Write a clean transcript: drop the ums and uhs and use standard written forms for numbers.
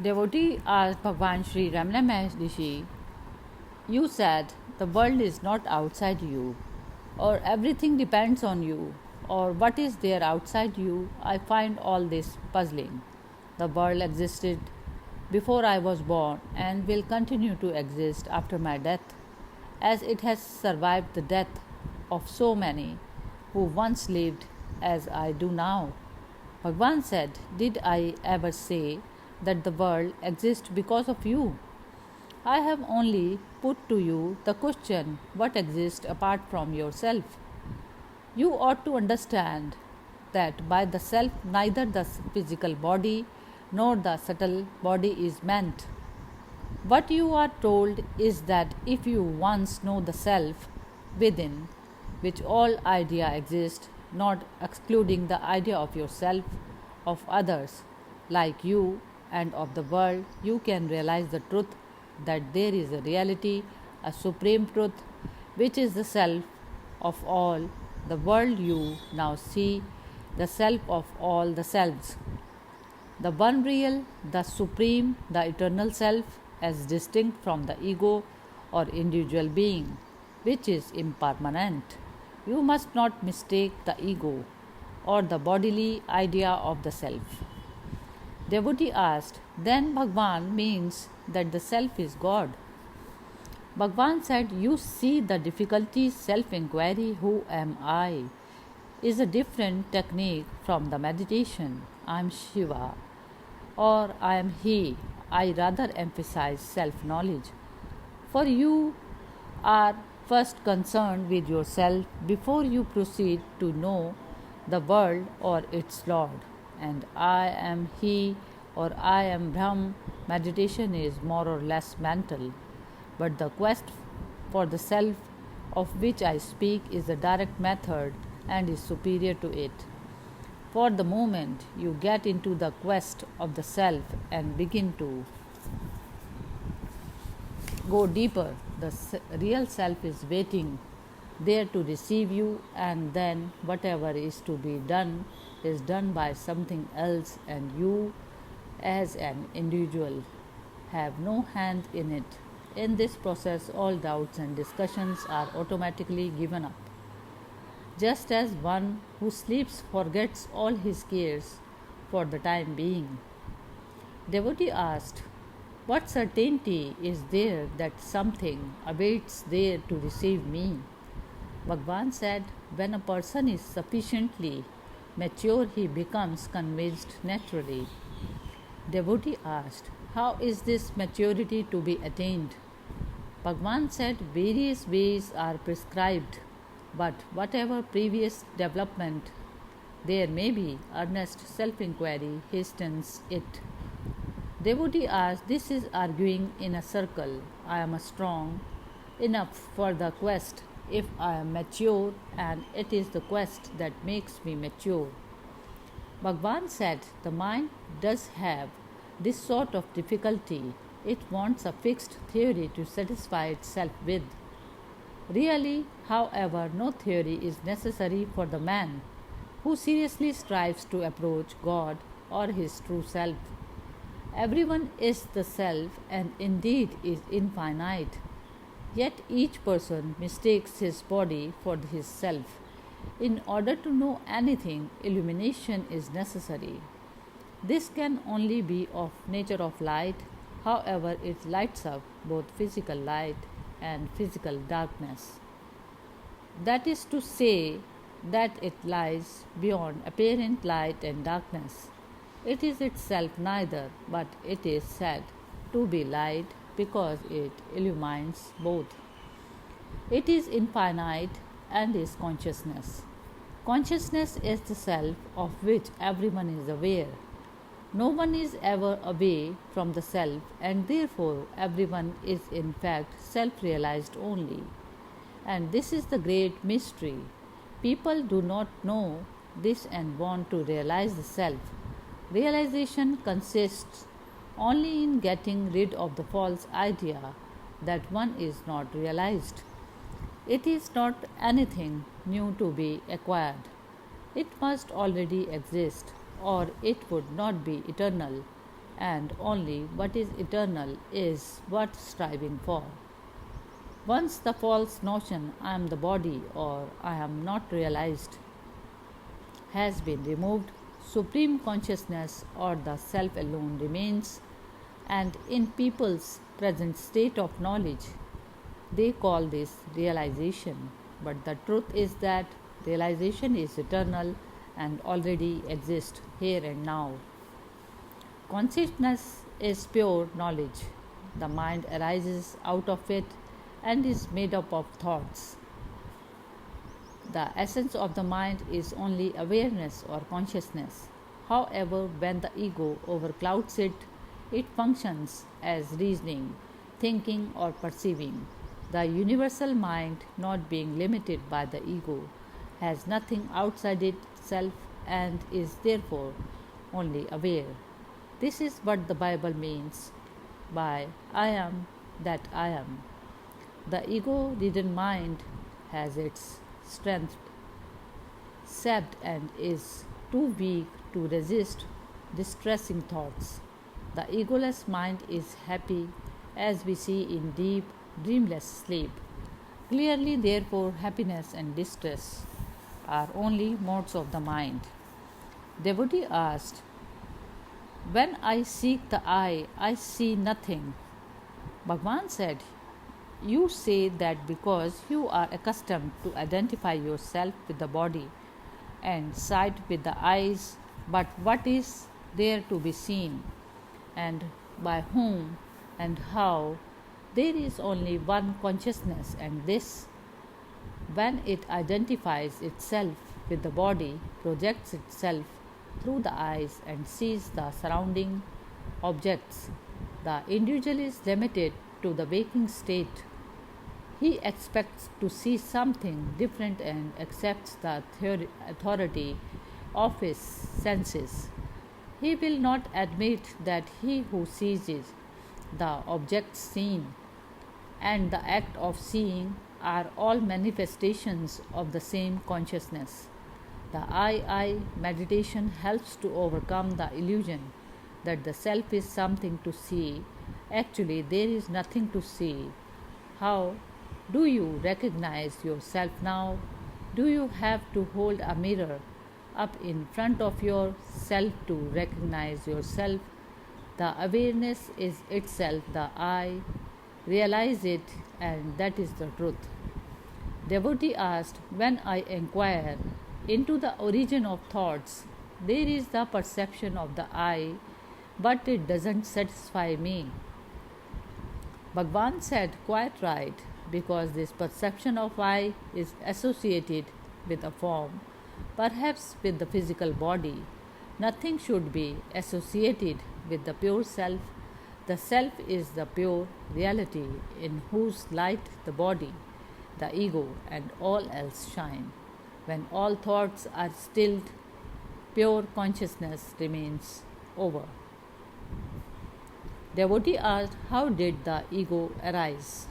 Devotee asked Bhagwan Sri Ramana Maharishi, "You said the world is not outside you, or everything depends on you, or what is there outside you? I find all this puzzling. The world existed before I was born and will continue to exist after my death, as it has survived the death of so many who once lived as I do now." Bhagwan said, "Did I ever say that the world exists because of you? I have only put to you the question, what exists apart from yourself? You ought to understand that by the self neither the physical body nor the subtle body is meant. What you are told is that if you once know the self within which all idea exists, not excluding the idea of yourself, of others like you, and of the world, you can realize the truth that there is a reality, a supreme truth, which is the self of all the world you now see, the self of all the selves. The one real, the supreme, the eternal self, as distinct from the ego or individual being, which is impermanent. You must not mistake the ego or the bodily idea of the self." Devotee asked, "Then Bhagwan means that the self is God?" Bhagwan said, "You see the difficulty, self inquiry, who am I, is a different technique from the meditation, I am Shiva or I am He. I rather emphasize self knowledge. For you are first concerned with yourself before you proceed to know the world or its Lord. And I am He or I am Brahm meditation is more or less mental. But the quest for the self of which I speak is a direct method and is superior to it. For the moment you get into the quest of the self and begin to go deeper, the real self is waiting there to receive you, and then whatever is to be done is done by something else, and you, as an individual, have no hand in it. In this process, all doubts and discussions are automatically given up. Just as one who sleeps forgets all his cares for the time being." Devotee asked, "What certainty is there that something awaits there to receive me?" Bhagwan said, "When a person is sufficiently mature, he becomes convinced naturally." Devotee asked, "How is this maturity to be attained?" Bhagwan said, "Various ways are prescribed, but whatever previous development there may be, earnest self inquiry hastens it." Devotee asked, "This is arguing in a circle. I am strong enough for the quest if I am mature, and it is the quest that makes me mature." Bhagwan said, "The mind does have this sort of difficulty. It wants a fixed theory to satisfy itself with. Really, however, no theory is necessary for the man who seriously strives to approach God or his true self. Everyone is the self and indeed is infinite. Yet each person mistakes his body for his self. In order to know anything, illumination is necessary. This can only be of nature of light, however it lights up both physical light and physical darkness. That is to say that it lies beyond apparent light and darkness. It is itself neither, but it is said to be light because it illumines both. It is infinite and is consciousness. Consciousness is the self of which everyone is aware. No one is ever away from the self, and therefore everyone is in fact self realized only. And this is the great mystery. People do not know this and want to realize the self. Realization consists only in getting rid of the false idea that one is not realized. It is not anything new to be acquired. It must already exist, or it would not be eternal. and only what is eternal is worth striving for. Once the false notion I am the body or I am not realized has been removed, supreme consciousness or the self alone remains, and in people's present state of knowledge, they call this realization. But the truth is that realization is eternal and already exists here and now. Consciousness is pure knowledge. The mind arises out of it and is made up of thoughts. The essence of the mind is only awareness or consciousness. However, when the ego overclouds it, it functions as reasoning, thinking, or perceiving. The universal mind, not being limited by the ego, has nothing outside itself and is therefore only aware. This is what the Bible means by I am that I am. The ego ridden mind has its strength sapped and is too weak to resist distressing thoughts. The egoless mind is happy as we see in deep, dreamless sleep. Clearly, therefore, happiness and distress are only modes of the mind. Devotee asked, when I seek the I see nothing. Bhagwan said, you say that because you are accustomed to identify yourself with the body and sight with the eyes, but what is there to be seen, and by whom and how? There is only one consciousness, and this, when it identifies itself with the body, projects itself through the eyes and sees the surrounding objects. The individual is limited to the waking state. He expects to see something different and accepts the authority of his senses. He will not admit that he who sees is the object seen, and the act of seeing are all manifestations of the same consciousness. The I meditation helps to overcome the illusion that the self is something to see. Actually, there is nothing to see. How do you recognize yourself now? Do you have to hold a mirror up in front of yourself to recognize yourself? The awareness is itself the I. Realize it, and that is the truth. Devotee asked, when I inquire into the origin of thoughts, there is the perception of the I, but it doesn't satisfy me. Bhagwan said, quite right, because this perception of I is associated with a form, perhaps with the physical body. Nothing should be associated with the pure self. The self is the pure reality in whose light the body, the ego, and all else shine. When all thoughts are stilled, pure consciousness remains over. Devotee asked, how did the ego arise?